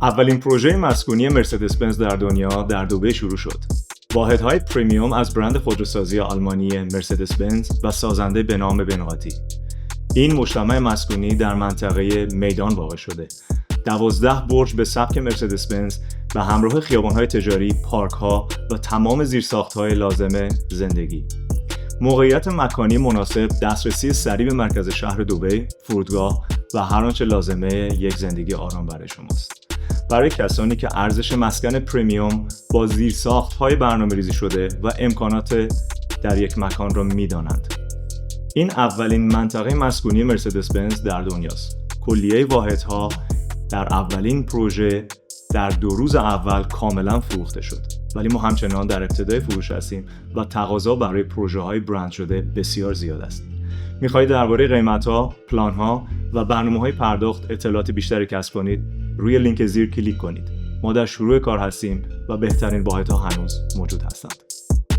اولین پروژه مسکونی مرسدس بنز در دنیا در دبی شروع شد. واحدهای پریمیوم از برند خودروسازی آلمانی مرسدس بنز و سازنده به نام بنغاتی. این مجتمع مسکونی در منطقه میدان واقع شده. 12 برج به سبک مرسدس بنز به همراه خیابان‌های تجاری، پارک‌ها و تمام زیرساخت‌های لازم زندگی. موقعیت مکانی مناسب، دسترسی سریع به مرکز شهر دبی، فرودگاه و هر آنچه لازمه یک زندگی آرام برای شماست. برای کسانی که ارزش مسکن پریمیوم با زیرساخت‌های برنامه‌ریزی شده و امکانات در یک مکان را می‌دانند. این اولین منطقه مسکونی مرسدس بنز در دنیاست. کلیه واحدها در اولین پروژه در 2 روز اول کاملا فروخته شد. ولی ما همچنان در ابتدای فروش هستیم و تقاضا برای پروژه‌های برند شده بسیار زیاد است. می‌خواهید درباره قیمت‌ها، پلان‌ها و برنامه‌های پرداخت اطلاعات بیشتری کسب کنید؟ روی لینک زیر کلیک کنید. ما در شروع کار هستیم و بهترین واحدها هنوز موجود هستند.